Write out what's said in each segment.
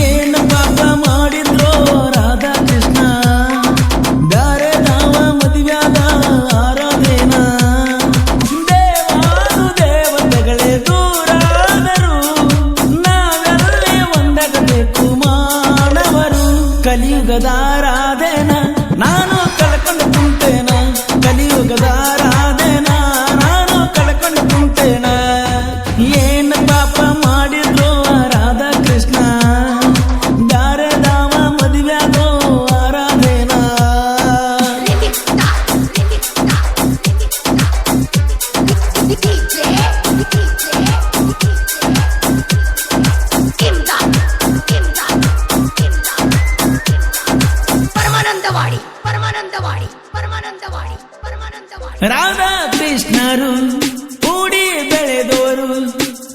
ಏನು ಪಾಪ ಮಾಡಿದ್ರೋ ರಾಧಾ ಕೃಷ್ಣ ಬ್ಯಾರೆ ನಾವ ಮದುವ್ಯಾದ ಆರಾಧೇನ ದೇವಾನು ದೇವತೆಗಳೇ ದೂರಾದರು ನಾವೆಲ್ಲೇ ಒಂದಾಗಬೇಕು ಮಾನವರು ಕಲಿಯುಗದ ಆರಾಧೇನ ನಾನು ಕಳ್ಕೊಂಡು ಕುಂತೇನ ಕಲಿಯುಗದ ಆರಾಧೇನ ನಾನು ಕಳ್ಕೊಂಡು ಕುಂತೇನ ಏನು ಪಾಪ ಮಾಡಿದ್ರು ರಾಧಾ ಕೃಷ್ಣ ಬ್ಯಾರೆ ದಾವ ಮದುವ್ಯಾದೋ ಆರಾಧೇನ ಪರಮಾನಂದವಾಡಿ ಪರಮಾನಂದವಾಡಿ ಪರಮಾನಂದವಾಡಿ ಪರಮಾನಂದವಾಡಿ ರಾಧಾ ಕೃಷ್ಣರು ಕೂಡಿ ಬೆಳೆದವರು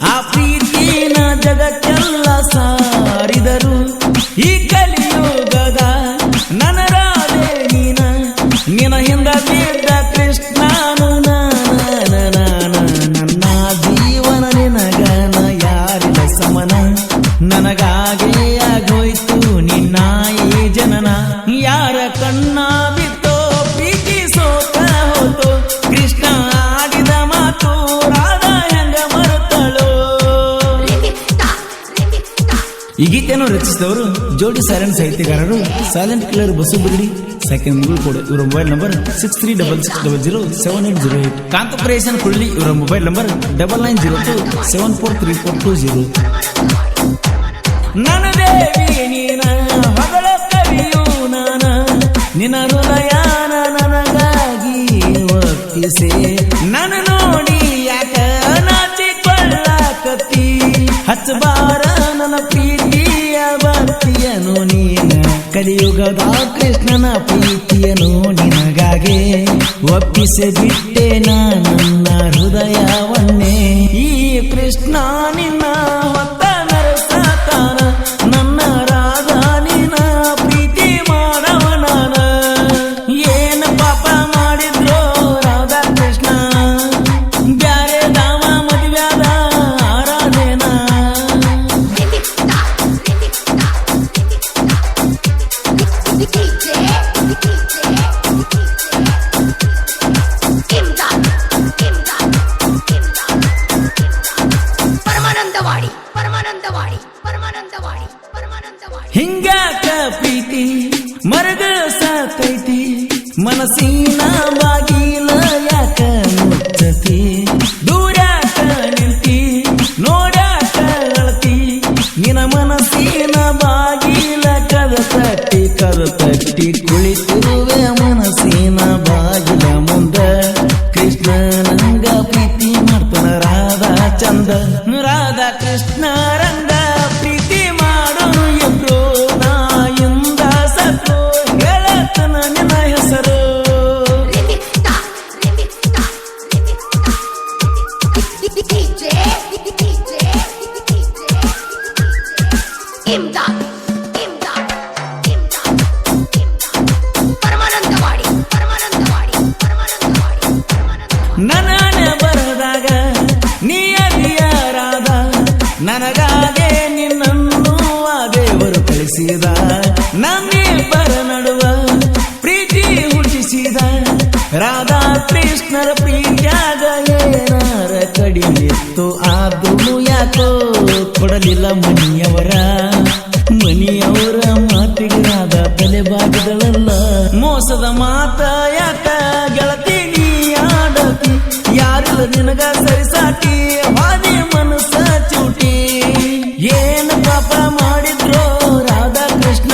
ಆ ಪ್ರೀತಿನ ಜಗಕ್ಕೆಲ್ಲ ಸಾರಿದರು ಈ ಕಲಿಯುಗದ ನನ್ನ ರಾಧೆ ನೀನ ನಿನ ಹಿಂದ ಬಿದ್ದ ಕೃಷ್ಣನು ನನ್ನ ಜೀವನ ನಿನಗನ ಯಾರಿಲ್ಲ ಸಮನ ನನಗಾಗೇ ಆಗೋಯ್ತು ನಿನ್ನ ಈ ಜನನ ಯಾರ ಕಣ್ಣ ಬಿತ್ತೋ ಪ್ರೀತಿ ಸೋತ ಹೋತು ಕೃಷ್ಣ ಆಡಿದ ಮಾತು ರಾಧಾ ಹೆಂಗ ಮರುತ್ತಳೋ. ಈ ಗೀತೆಯನ್ನು ರಚಿಸಿದವರು ಜೋಡಿ ಸೈಲೆಂಟ್ ಸಾಹಿತ್ಯಗಾರರು ಸೈಲೆಂಟ್ ಕಿಲ್ಲರ್ ಬಸು ಬಿಗಡಿ ಸೆಕೆಂಡ್ ಮುಗುಳು ಕೊಡು. ಇವರ ಮೊಬೈಲ್ ನಂಬರ್ 6366007808. ಕಾಂತಪುರೇಶನ್ ಕುಳ್ಳಿ ಇವರ ಮೊಬೈಲ್ ನಂಬರ್ 9902743420. ನನ್ನ ದೇವಿ ನೀನ ಮಗಳ ಕವಿಯು ನಾನ ನಿನ್ನ ಹೃದಯಾನ ನನಗಾಗಿ ಒಪ್ಪಿಸೆ ನನ್ನ ನೋಡಿ ಯಾಕ ನಾಚಿಕೊಳ್ಳಕತ್ತಿ ಹಚ್ಚಬಾರ ನನ್ನ ಪ್ರೀತಿಯ ಭಕ್ತಿಯನು ನೀನ ಕಲಿಯುಗದ ಕೃಷ್ಣನ ಪ್ರೀತಿಯನು ನಿನಗಾಗೆ ಒಪ್ಪಿಸಿ ಬಿಟ್ಟೆ ನನ್ನ ಹೃದಯವನ್ನೇ ಈ ಕೃಷ್ಣ ನಿನ್ನ ಹೊತ್ತ ನರಸತಾನ ನನ್ನ ರಾಧಾ ನಿನ್ನ ಪ್ರೀತಿ ಮಾಡವನಾನ ಏನು ಪಾಪ ಮಾಡಿದ್ರೋ ರಾಧಾ ಕೃಷ್ಣ ಬ್ಯಾರೆ ದಾವ ಮದುವ್ಯಾದ ಆರಾಧೇನ ಪರಮಾನಂದವಾಡಿ ಪರಮಾನಂದವಾಡಿ ಪರಮಾನಂದವಾಡಿ ಪರಮಾನಂದವಾಡಿ ಹಿಂಗಾಕ ಪ್ರೀತಿ ಮರಗ ಸಾತೈತಿ ಮನಸ್ಸಿನ ಬಾಗಿಲ ಯಾಕ ಮುಚ್ಚತಿ ದೂರಾಕ ನಿಂತಿ ನೋಡಾಕ ಅಳತಿ ನಿನ ಮನಸ್ಸಿನ ಬಾಗಿಲ ಕದ ತಟ್ಟಿ ಕುಳಿತಿರುವೆ ಮನಸ್ಸಿನ ಬಾಗಿಲ ಮುಂದ ಕೃಷ್ಣ ನಂಗ ಪ್ರೀತಿ ಮಾಡ್ತಾನ ರಾಧಾ ಚಂದ ರಾಧಾ ಕೃಷ್ಣ ರಂಗ ಪ್ರೀತಿ ಮಾಡೋನು ಎಬ್ರು ನಾಯಿಂದ ಸತ್ತು ಹೇಳತನ ನಿನ್ನ ಹೆಸರು ಪರಮಾನಂದವಾಡಿ ಪರಮಾನಂದವಾಡಿ ಪರಮಾನಂದವಾಡಿ ನನ್ನ ಬರದಾಗ ನೀ ಅದಿಯಾರಾದ ನನಗಾಗೆ ನಿನ್ನನ್ನು ಆ ದೇವರು ಕಳಿಸಿದ ನಮ್ಮಿಬ್ಬರ ನಡುವ ಪ್ರೀತಿ ಹುಟ್ಟಿಸಿದ ರಾಧಾ ಕೃಷ್ಣರ ಪ್ರೀತಿಯಾಗ ಏನಾರ ಕಡಿಮಿತ್ತು ಆದ್ರೂ ಯಾಕೋ ಕೊಡಲಿಲ್ಲ ಮನಿಯವರ ಮಾತಿಗೆ ರಾಧಾ ತಲೆ ಬಾಗಿದಳಲ್ಲ ಮೋಸದ ಮಾತ ಯಾಕ ಗೆಳತಿ ನೀ ಆಡತಿ ಯಾರಿಲ್ಲ ನಿನಗ ಸರಿಸಾಟಿ ಹಾದಿ ಮನಸ್ಸ ಚೂಟಿ ಏನು ಪಾಪ ಮಾಡಿದ್ರೋ ರಾಧಾ ಕೃಷ್ಣ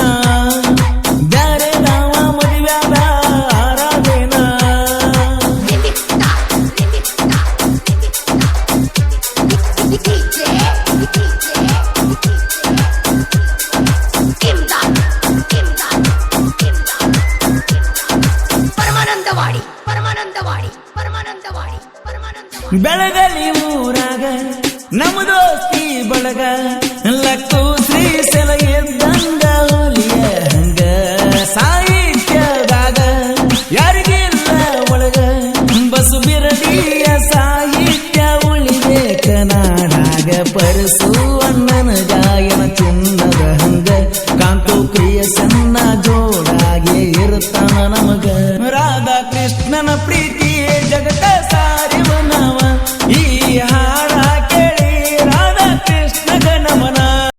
ಬ್ಯಾರೆ ದಾವ ಮದುವ್ಯಾದ ಆರಾಧೇನ ಪರಮಾನಂದವಾಡಿ ಪರಮಾನಂದವಾಡಿ ಪರಮಾನಂದವಾಡಿ ಪರಮಾನಂದವಾಡಿ ಬೆಳಗಲಿ ಊರಾಗ ನಮ್ಮ ದೋಸ್ತಿ ಬಳಗ ಲಕ್ಕು ಶ್ರೀಶೈಲ ಎದ್ದಂಗ ಹುಲಿಯ ಹಂಗ ಸಾಹಿತ್ಯದಾಗ ಯಾರಿಗಿಲ್ಲ ಒಳಗ ಬಸು ಬಿರಡಿಯ ಸಾಹಿತ್ಯ ಉಳಿಬೇಕ ನಾಡಾಗ ಪರಸು ಅಣ್ಣನ ಗಾಯನ ಚಿನ್ನದ ಹಂಗ ತನ್ನ ಜೋಡಾಗಿ ಇರುತ್ತಾನ ನಮಗ ರಾಧಾ ಕೃಷ್ಣನ ಪ್ರೀತಿ ಜಗತ್ತ ಸಾರಿವ